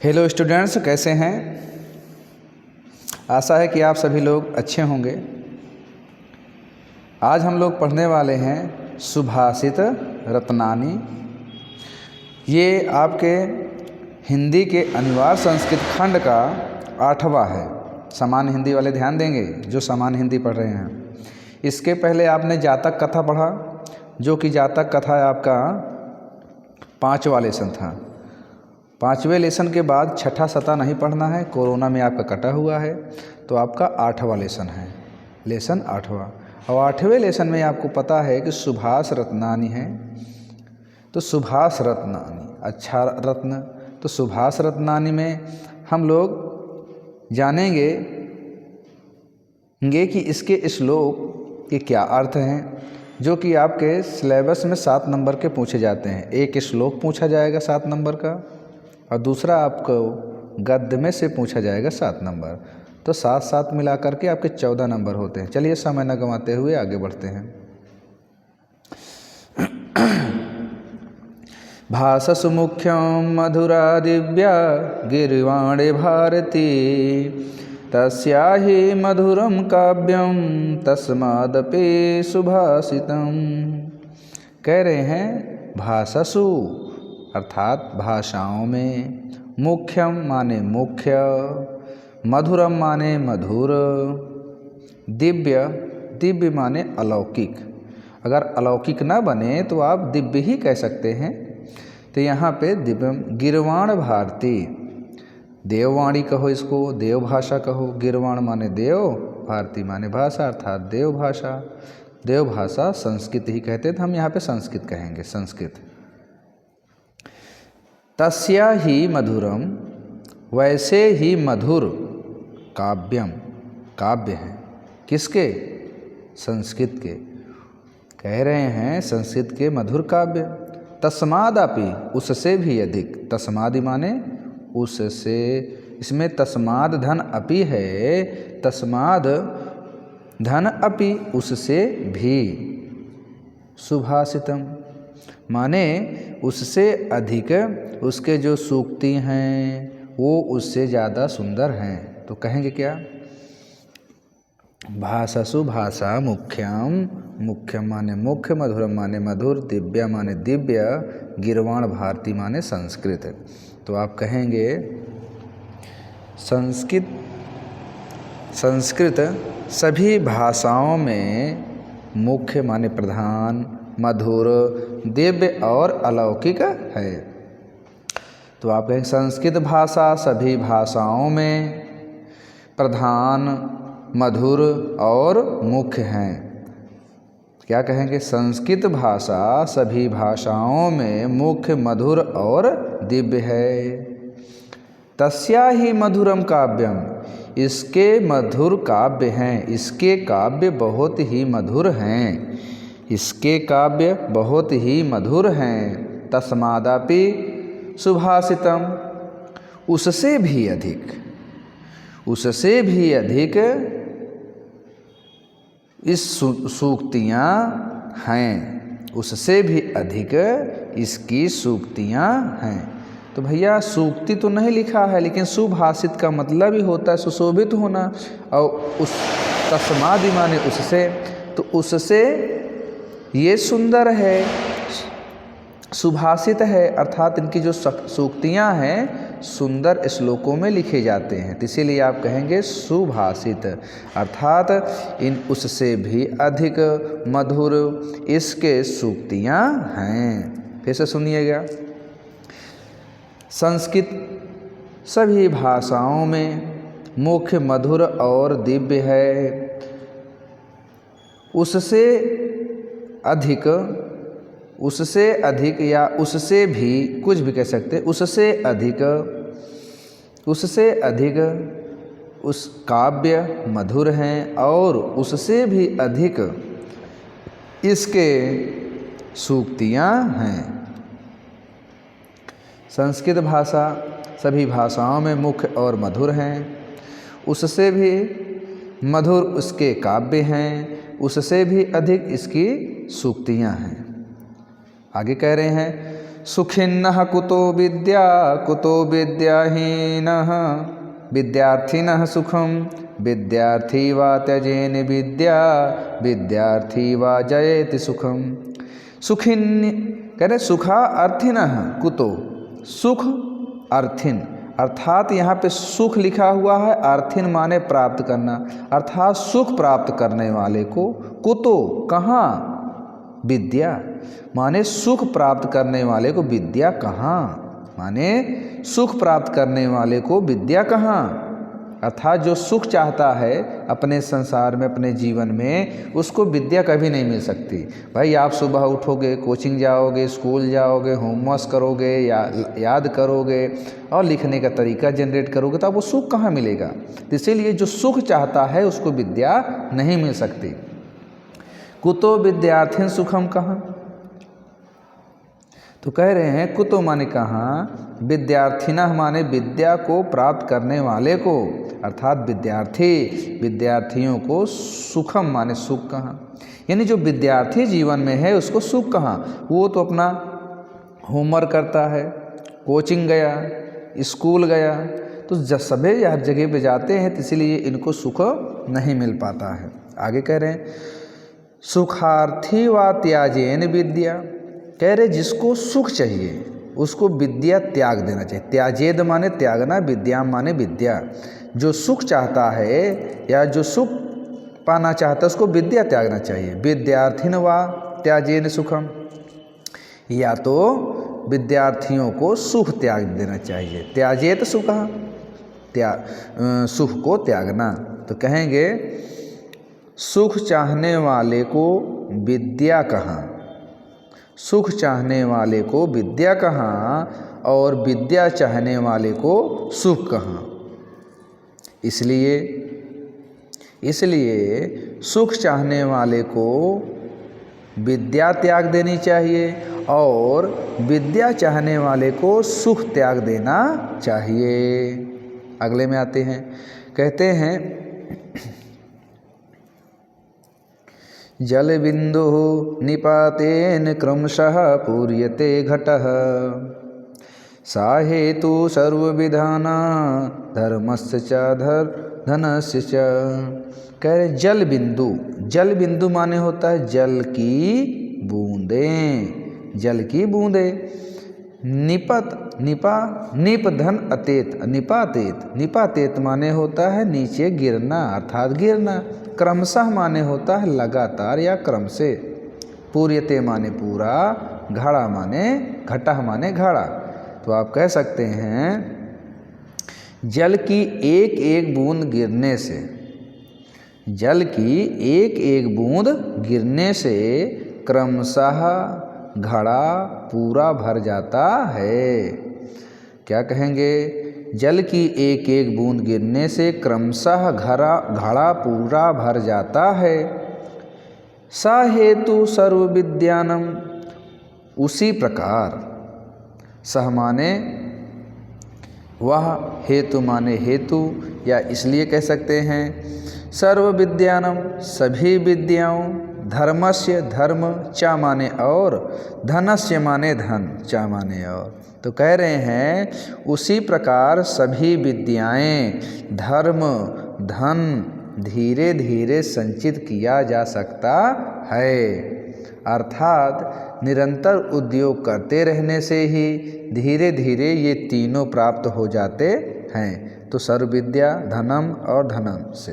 Hello students, कैसे हैं? आशा है कि आप सभी लोग अच्छे होंगे। आज हम लोग पढ़ने वाले हैं सुभाषित रत्नानी। ये आपके हिंदी के अनिवार्य संस्कृत खंड का 8वां है। सामान्य हिंदी वाले ध्यान देंगे जो सामान्य हिंदी पढ़ रहे हैं। इसके पहले आपने जातक कथा पढ़ा, जो कि जातक कथा आपका 5वां लेसन था। 5वें लेसन के बाद छठा सता नहीं पढ़ना है, कोरोना में आपका कटा हुआ है, तो आपका 8वां लेसन है, लेसन 8वां। और 8वें लेसन में आपको पता है कि सुभाष रत्नानी है। तो सुभाष रत्नानी अच्छा रत्न, तो सुभाष रत्नानी में हम लोग जानेंगे कि इसके श्लोक के क्या अर्थ हैं, जो कि आपके सिलेबस में 7 नंबर के पूछे जाते हैं। एक श्लोक पूछा जाएगा 7 नंबर का, और दूसरा आपको गद्य में से पूछा जाएगा 7 नंबर। तो 7-7 मिला करके आपके 14 नंबर होते हैं। चलिए समय न गंवाते हुए आगे बढ़ते हैं। भाषसु मुख्यम मधुरा दिव्या गिरिवाणे भारती, तस्या हि मधुरम काव्यम तस्मादपि सुभाषितम। कह रहे हैं भाषसु अर्थात भाषाओं में, मुख्यम माने मुख्य, मधुरम माने मधुर, दिव्य दिव्य माने अलौकिक। अगर अलौकिक ना बने तो आप दिव्य ही कह सकते हैं। तो यहाँ पे दिव्यम गिरवाण भारती, देववाणी कहो, इसको देव भाषा कहो। गिरवाण माने देव, भारती माने भाषा, अर्थात देव भाषा। देव भाषा संस्कृत ही कहते थे, हम यहाँ पे संस्कृत कहेंगे, संस्कृत। तस्या ही मधुरम, वैसे ही मधुर, काव्यम काव्य है। किसके? संस्कृत के। कह रहे हैं संस्कृत के मधुर काव्य। तस्मादपि, उससे भी अधिक। तस्मादि माने उससे, इसमें तस्माद धन अपि है। तस्माद धन अपि, उससे भी। सुभाषितम माने उससे अधिक, उसके जो सूक्ति हैं वो उससे ज़्यादा सुंदर हैं। तो कहेंगे क्या? भाषासु भाषा मुख्यम, मुख्यम माने मुख्य, मधुरम माने मधुर, दिव्या माने दिव्य, गिरवाण भारती माने संस्कृत। तो आप कहेंगे संस्कृत सभी भाषाओं में मुख्य माने प्रधान, मधुर, दिव्य और अलौकिक है। तो आप कहेंगे संस्कृत भाषा सभी भाषाओं में प्रधान, मधुर और मुख्य हैं। क्या कहेंगे? संस्कृत भाषा सभी भाषाओं में मुख्य, मधुर और दिव्य है। तस्या ही मधुरम काव्यम, इसके मधुर काव्य हैं, इसके काव्य बहुत ही मधुर हैं, इसके काव्य बहुत ही मधुर हैं। तस्मादपि सुभाषितम, उससे भी अधिक, उससे भी अधिक इस सूक्तियाँ हैं, उससे भी अधिक इसकी सूक्तियाँ हैं। तो भैया सूक्ति तो नहीं लिखा है, लेकिन सुभाषित का मतलब ही होता है सुशोभित होना। और उस तस्मादि माने उससे, तो उससे ये सुंदर है, सुभाषित है, अर्थात इनकी जो सूक्तियाँ हैं सुंदर श्लोकों में लिखे जाते हैं। तो इसीलिए आप कहेंगे सुभाषित, अर्थात इन उससे भी अधिक मधुर इसके सूक्तियाँ हैं। फिर से सुनिएगा। संस्कृत सभी भाषाओं में मुख्य, मधुर और दिव्य है। उससे अधिक, उससे अधिक या उससे भी, कुछ भी कह सकते, उससे अधिक, उससे अधिक उस काव्य मधुर हैं, और उससे भी अधिक इसके सूक्तियाँ हैं। संस्कृत भाषा सभी भाषाओं में मुख्य और मधुर हैं, उससे भी मधुर उसके काव्य हैं, उससे भी अधिक इसकी सूक्तियाँ हैं। आगे कह रहे हैं सुखिन्नः कुतो विद्या कुतो विद्याहीनः विद्यार्थिनः सुखम विद्यार्थी वा त्यजेन विद्या विद्यार्थी वा जयेति सुखम। सुखिन्य कह रहे सुखा अर्थिनः कुतो, सुख अर्थिन, अर्थात यहाँ पे सुख लिखा हुआ है, अर्थिन माने प्राप्त करना, अर्थात सुख प्राप्त करने वाले को, कुतो कहाँ, विद्या माने सुख प्राप्त करने वाले को विद्या कहाँ, माने सुख प्राप्त करने वाले को विद्या कहाँ, अर्थात जो सुख चाहता है अपने संसार में अपने जीवन में उसको विद्या कभी नहीं मिल सकती। भाई आप सुबह उठोगे, कोचिंग जाओगे, स्कूल जाओगे, होमवर्क करोगे, याद करोगे और लिखने का तरीका जनरेट करोगे तो आपको सुख कहाँ मिलेगा। तो इसीलिए जो सुख चाहता है उसको विद्या नहीं मिल सकती। कुतो विद्यार्थिन सुखम कहाँ, तो कह रहे हैं कुतो माने कहाँ, विद्यार्थिना माने विद्या को प्राप्त करने वाले को, अर्थात विद्यार्थी, विद्यार्थियों को सुखम माने सुख कहाँ, यानी जो विद्यार्थी जीवन में है उसको सुख कहाँ, वो तो अपना होमवर्क करता है, कोचिंग गया, स्कूल गया, तो सभी हर जगह पे जाते हैं, तो इसलिए इनको सुख नहीं मिल पाता है। आगे कह रहे हैं सुखार्थी व त्याजेन विद्या, कह रहे जिसको सुख चाहिए उसको विद्या त्याग देना चाहिए। त्याजेद माने त्यागना, विद्या माने विद्या। जो सुख चाहता है या जो सुख पाना चाहता है उसको विद्या त्यागना चाहिए। विद्यार्थिन व त्याजेन सुखम, या तो विद्यार्थियों को सुख त्याग देना चाहिए। त्याजेत सुखा, सुख को त्यागना, तो कहेंगे सुख चाहने वाले को विद्या कहाँ, सुख चाहने वाले को विद्या कहाँ और विद्या चाहने वाले को सुख कहाँ। इसलिए सुख चाहने वाले को विद्या त्याग देनी चाहिए और विद्या चाहने वाले को सुख त्याग देना चाहिए। अगले में आते हैं, कहते हैं जल बिंदु निपातेन क्रमशः पूर्यते घटः सा हेतु सर्वविधाना धर्मस्य च धनस्य च। कह रहे जल बिंदु, जल बिंदु माने होता है जल की बूंदें, जल की बूंदें। निपत निपा निप धन अतेत, निपातेत, निपातेत माने होता है नीचे गिरना अर्थात गिरना। क्रमशः माने होता है लगातार या क्रम से। पूर्यते माने पूरा, घड़ा माने घटा माने घड़ा। तो आप कह सकते हैं जल की एक एक बूंद गिरने से, जल की एक एक बूंद गिरने से क्रमशः घड़ा पूरा भर जाता है। क्या कहेंगे, जल की एक एक बूंद गिरने से क्रमशः घड़ा पूरा भर जाता है। सा हेतु सर्व विद्यानम, उसी प्रकार, सह माने वह, हेतु माने हेतु, या इसलिए कह सकते हैं सर्व विद्यानम सभी विद्याओं, धर्मस्य धर्म, चा माने और, धनस्य माने धन, चा माने और। तो कह रहे हैं उसी प्रकार सभी विद्याएं, धर्म, धन धीरे धीरे संचित किया जा सकता है। अर्थात निरंतर उद्योग करते रहने से ही धीरे धीरे ये तीनों प्राप्त हो जाते हैं। तो सर्व विद्या, धनम और धनम से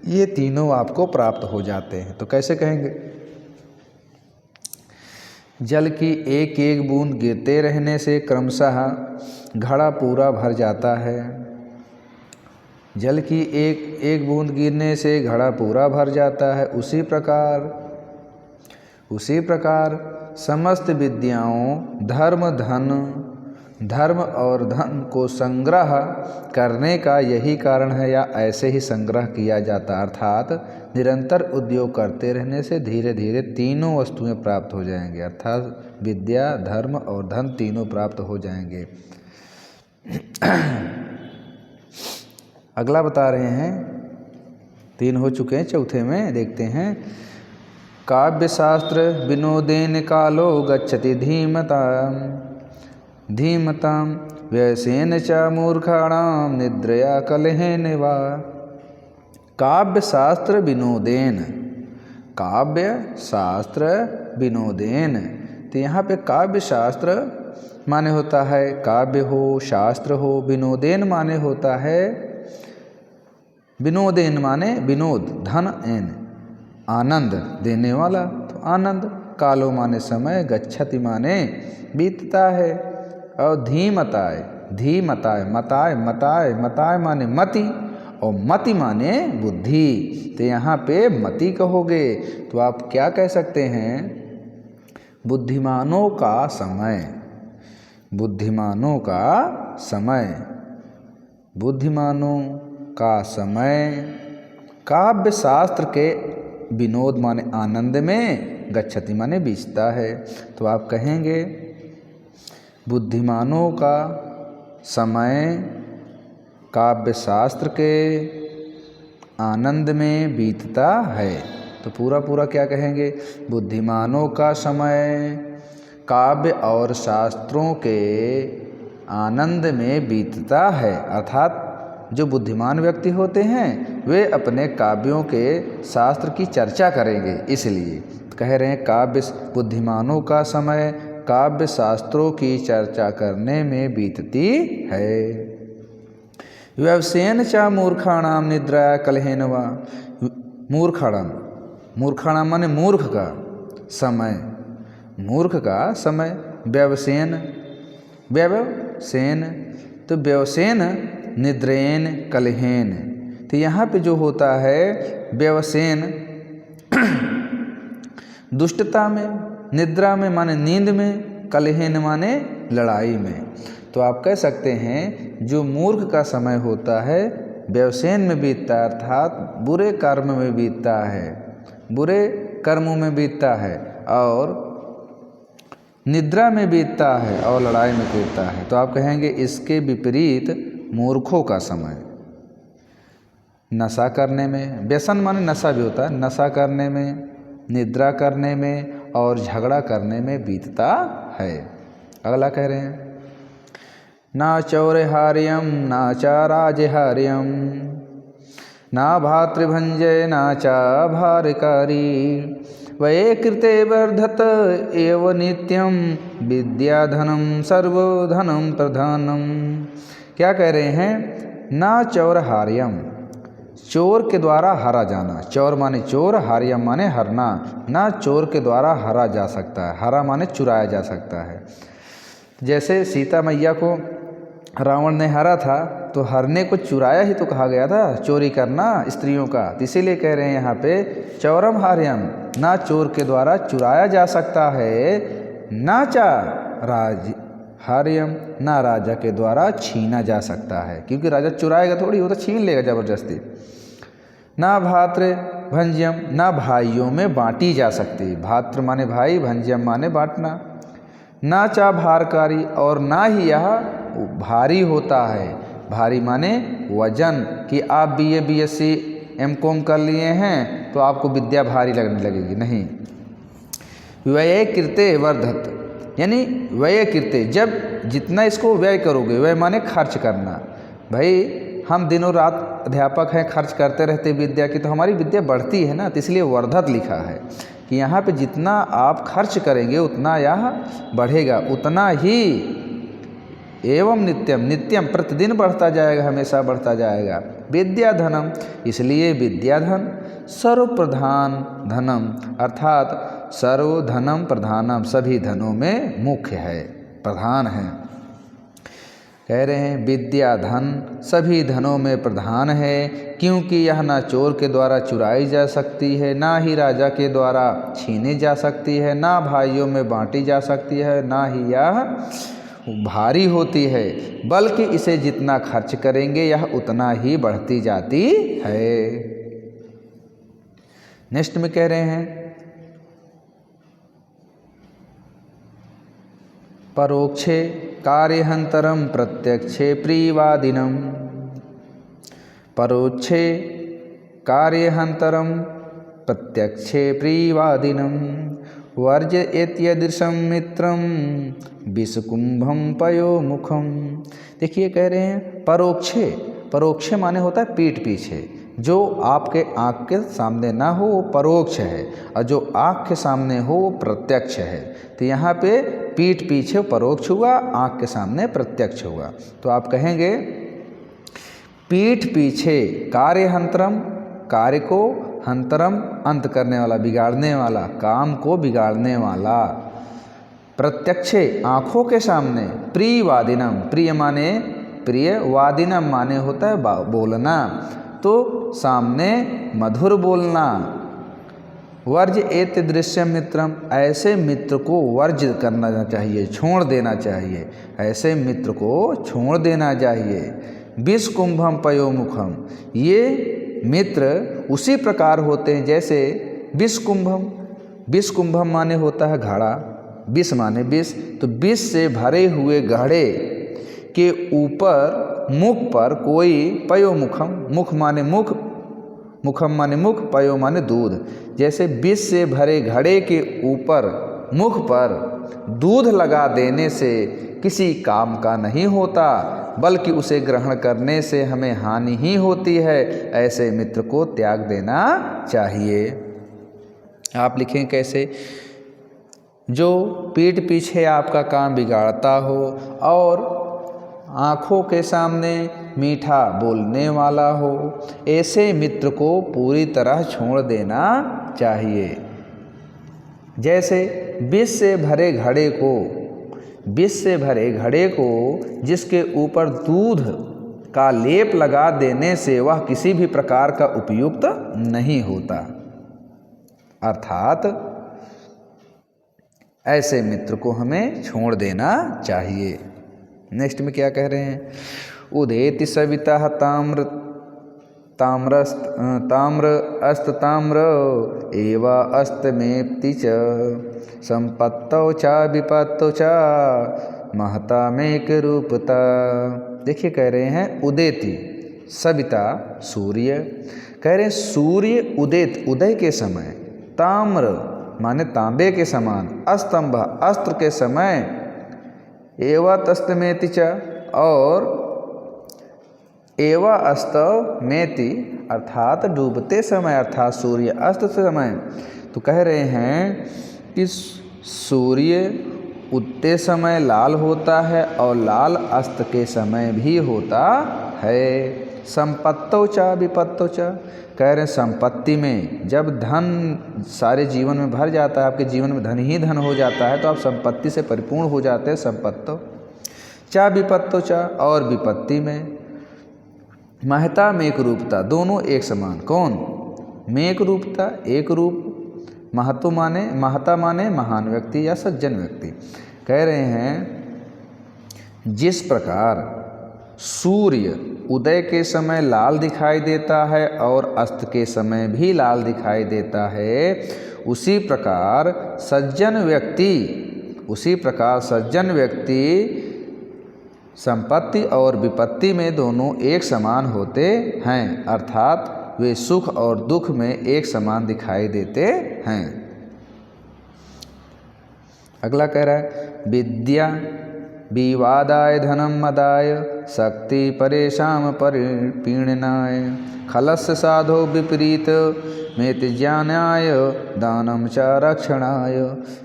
ये तीनों आपको प्राप्त हो जाते हैं। तो कैसे कहेंगे, जल की एक एक बूंद गिरते रहने से क्रमशः घड़ा पूरा भर जाता है। जल की एक एक बूंद गिरने से घड़ा पूरा भर जाता है। उसी प्रकार समस्त विद्याओं, धर्म और धन को संग्रह करने का यही कारण है, या ऐसे ही संग्रह किया जाता। अर्थात निरंतर उद्योग करते रहने से धीरे धीरे तीनों वस्तुएं प्राप्त हो जाएंगे। अर्थात विद्या, धर्म और धन तीनों प्राप्त हो जाएंगे। अगला बता रहे हैं, 3 हो चुके हैं, चौथे में देखते हैं काव्यशास्त्र विनोदेन कालो गच्छति धीमतां व्यसेन च मूर्खाणां निद्रया कलहेन वा। काव्यशास्त्र विनोदेन, काव्य शास्त्र विनोदेन, तो यहाँ पे काव्य शास्त्र माने होता है काव्य हो, शास्त्र हो। विनोदेन माने होता है, विनोदेन माने विनोद, धन एन, आनंद देने वाला, तो आनंद। कालो माने समय, गच्छति माने बीतता है, और धीमताय, धीमताय, मताय, मताय, मताय माने मति, और मति माने बुद्धि। तो यहाँ पे मति कहोगे तो आप क्या कह सकते हैं? बुद्धिमानों का समय, बुद्धिमानों का समय, बुद्धिमानों का समय। काव्य शास्त्र के विनोद माने आनंद में, गच्छति माने बीचता है, तो आप कहेंगे बुद्धिमानों का समय काव्य शास्त्र के आनंद में बीतता है। तो पूरा पूरा क्या कहेंगे? बुद्धिमानों का समय काव्य और शास्त्रों के आनंद में बीतता है। अर्थात जो बुद्धिमान व्यक्ति होते हैं वे अपने काव्यों के शास्त्र की चर्चा करेंगे, इसलिए कह रहे हैं काव्य बुद्धिमानों का समय काव्य शास्त्रों की चर्चा करने में बीतती है। व्यवसेन च मूर्खाणाम निद्रा कलहेन वा। मूर्खाणाम, मूर्खाणाम माने मूर्ख का समय, मूर्ख का समय। व्यवसेन, व्यवसेन, तो व्यवसेन निद्रेन कलहेन, तो यहाँ पे जो होता है व्यवसेन दुष्टता में, निद्रा में माने नींद में, कलहेन माने लड़ाई में। तो आप कह सकते हैं जो मूर्ख का समय होता है व्यवसेन में बीतता है, अर्थात बुरे कर्म में बीतता है, बुरे कर्मों में बीतता है, और निद्रा में बीतता है, और लड़ाई में बीतता है। तो आप कहेंगे इसके विपरीत मूर्खों का समय नशा करने में, व्यसन माने नशा भी होता है, नशा करने में, निद्रा करने में और झगड़ा करने में बीतता है। अगला कह रहे हैं ना चौरहार्यम ना च राजहार्यम ना भातृभंजय ना च भारकारी वये कृते वर्धत एव नित्यम विद्याधनम सर्वधनम प्रधानम। क्या कह रहे हैं? ना चौरहार्यम, चोर के द्वारा हारा जाना, चोर माने चोर, हार्यम माने हरना, ना चोर के द्वारा हारा जा सकता है, हरा माने चुराया जा सकता है। जैसे सीता मैया को रावण ने हरा था तो हरने को चुराया ही तो कहा गया था, चोरी करना स्त्रियों का। इसीलिए कह रहे हैं यहाँ पे चौरम हार्यम, ना चोर के द्वारा चुराया जा सकता है, ना चा राज हार्यम, ना राजा के द्वारा छीना जा सकता है, क्योंकि राजा चुराएगा थोड़ी, वो तो छीन लेगा ज़बरदस्ती। ना भातृ भंज्यम, ना भाइयों में बांटी जा सकती, भातृ माने भाई, भंज्यम माने बांटना। ना चा भारकारी, और ना ही यह भारी होता है, भारी माने वजन, कि आप BA BSc MCom कर लिए हैं तो आपको विद्या भारी लगने लगेगी, नहीं। व्यय कृते वर्धत, यानी व्यय कृते, जब जितना इसको व्यय करोगे, व्यय माने खर्च करना। भाई हम दिनों रात अध्यापक हैं, खर्च करते रहते विद्या की, तो हमारी विद्या बढ़ती है ना, तो इसलिए वर्धत लिखा है कि यहाँ पे जितना आप खर्च करेंगे उतना यह बढ़ेगा, उतना ही एवं नित्यम, नित्यम प्रतिदिन बढ़ता जाएगा, हमेशा बढ़ता जाएगा। विद्याधनम, इसलिए विद्याधन सर्वप्रधान धनम, अर्थात सर्वधनम प्रधानम, सभी धनों में मुख्य है, प्रधान है। कह रहे हैं विद्या धन सभी धनों में प्रधान है, क्योंकि यह ना चोर के द्वारा चुराई जा सकती है, ना ही राजा के द्वारा छीनी जा सकती है, ना भाइयों में बांटी जा सकती है, ना ही यह भारी होती है, बल्कि इसे जितना खर्च करेंगे यह उतना ही बढ़ती जाती है। नेक्स्ट में कह रहे हैं परोक्षे कार्यहंतरम प्रत्यक्षे प्रियवादिनम। परोक्षे कार्यहंतरम प्रत्यक्षे प्रियवादिनं वर्जयेत्यदृशं मित्रं विषकुंभम पयोमुखम। देखिए कह रहे हैं परोक्षे, परोक्षे माने होता है पीठ पीछे, जो आपके आँख के सामने ना हो वो परोक्ष है, और जो आँख के सामने हो वो प्रत्यक्ष है। तो यहाँ पे पीठ पीछे परोक्ष हुआ, आँख के सामने प्रत्यक्ष हुआ। तो आप कहेंगे पीठ पीछे कार्यहंतरम, कार्य को, हंतरम अंत करने वाला, बिगाड़ने वाला, काम को बिगाड़ने वाला, प्रत्यक्षे आँखों के सामने, प्रियवादिनम, प्रिय माने प्रिय, वादिनम माने होता है बोलना, तो सामने मधुर बोलना। वर्ज एत दृश्य मित्रम, ऐसे मित्र को वर्ज करना चाहिए, छोड़ देना चाहिए, ऐसे मित्र को छोड़ देना चाहिए। विषकुंभम पयोमुखम, ये मित्र उसी प्रकार होते हैं जैसे विषकुंभम, विषकुंभम माने होता है घड़ा, विष माने विष, तो विष से भरे हुए घड़े के ऊपर मुख पर कोई, पयोमुखम, मुख माने मुख, मुखम माने मुख, पयो माने दूध, जैसे विष से भरे घड़े के ऊपर मुख पर दूध लगा देने से किसी काम का नहीं होता, बल्कि उसे ग्रहण करने से हमें हानि ही होती है। ऐसे मित्र को त्याग देना चाहिए। आप लिखें कैसे, जो पीठ पीछे आपका काम बिगाड़ता हो और आँखों के सामने मीठा बोलने वाला हो, ऐसे मित्र को पूरी तरह छोड़ देना चाहिए। जैसे विष से भरे घड़े को, विष से भरे घड़े को जिसके ऊपर दूध का लेप लगा देने से वह किसी भी प्रकार का उपयुक्त नहीं होता, अर्थात ऐसे मित्र को हमें छोड़ देना चाहिए। नेक्स्ट में क्या कह रहे हैं, उदेति सविता ताम्र ताम्र अस्त ताम्र एवा अस्तमेप्ति च संपत्तौ च विपत्तौ च महता मेक रूपता। देखिए कह रहे हैं उदेति सविता सूर्य, कह रहे हैं सूर्य उदित उदय के समय, ताम्र माने तांबे के समान, अस्तंभ अस्त्र के समय, एवा तस्तमेति च और एवा अस्तमेति अर्थात डूबते समय, अर्थात सूर्य अस्त समय। तो कह रहे हैं कि सूर्य उगते समय लाल होता है और लाल अस्त के समय भी होता है। संपत्तौ च विपत्तौ च, कह रहे हैं संपत्ति में जब धन सारे जीवन में भर जाता है, आपके जीवन में धन ही धन हो जाता है, तो आप संपत्ति से परिपूर्ण हो जाते हैं। संपत्तौ च विपत्तौ च, और विपत्ति में महता मेक रूपता, दोनों एक समान। कौन? मेक रूपता एक रूप, महत्व माने महता माने महान व्यक्ति या सज्जन व्यक्ति। कह रहे हैं जिस प्रकार सूर्य उदय के समय लाल दिखाई देता है और अस्त के समय भी लाल दिखाई देता है, उसी प्रकार सज्जन व्यक्ति संपत्ति और विपत्ति में दोनों एक समान होते हैं, अर्थात वे सुख और दुख में एक समान दिखाई देते हैं। अगला कह रहा है विद्या विवादाय धनम मदाय शक्ति परेशान परिपीड़नाय खलस्य साधो विपरीत मेति ज्ञानाय दानम च रक्षणाय।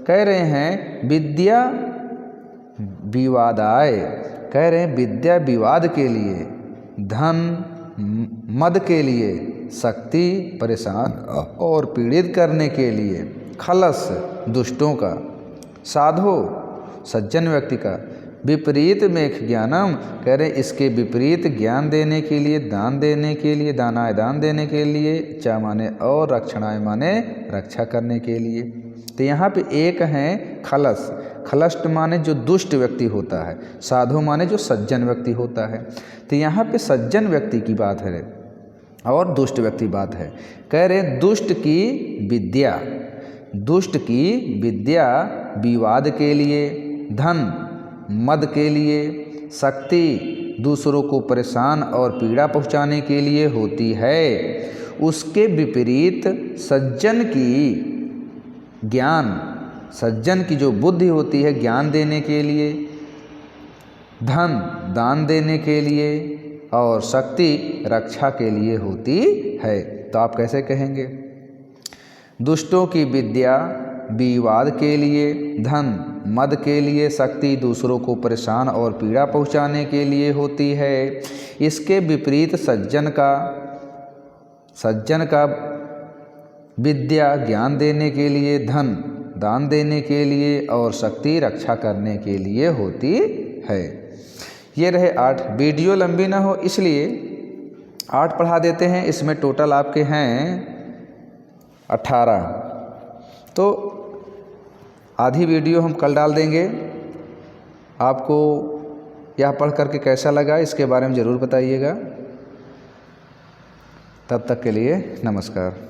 कह रहे हैं विद्या विवादाय, कह रहे हैं विद्या विवाद के लिए, धन मद के लिए, शक्ति परेशान और पीड़ित करने के लिए, खलस दुष्टों का, साधो सज्जन व्यक्ति का, विपरीत मेख ज्ञानम, कह रहे इसके विपरीत ज्ञान देने के लिए, दान देने के लिए, दानाय दान देने के लिए, चा माने और, रक्षणाय माने रक्षा करने के लिए। तो यहाँ पे एक है खलस, खलष्ट माने जो दुष्ट व्यक्ति होता है, साधु माने जो सज्जन व्यक्ति होता है। तो यहाँ पे सज्जन व्यक्ति की बात है और दुष्ट व्यक्ति बात है। कह रहे दुष्ट की विद्या विवाद के लिए, धन मद के लिए, शक्ति दूसरों को परेशान और पीड़ा पहुंचाने के लिए होती है। उसके विपरीत सज्जन की जो बुद्धि होती है ज्ञान देने के लिए, धन दान देने के लिए और शक्ति रक्षा के लिए होती है। तो आप कैसे कहेंगे? दुष्टों की विद्या विवाद के लिए, धन मद के लिए, शक्ति दूसरों को परेशान और पीड़ा पहुंचाने के लिए होती है। इसके विपरीत सज्जन का विद्या ज्ञान देने के लिए, धन दान देने के लिए और शक्ति रक्षा करने के लिए होती है। ये रहे 8। वीडियो लंबी ना हो इसलिए 8 पढ़ा देते हैं। इसमें टोटल आपके हैं 18। तो आधी वीडियो हम कल डाल देंगे। आपको यह पढ़ करके कैसा लगा इसके बारे में ज़रूर बताइएगा। तब तक के लिए नमस्कार।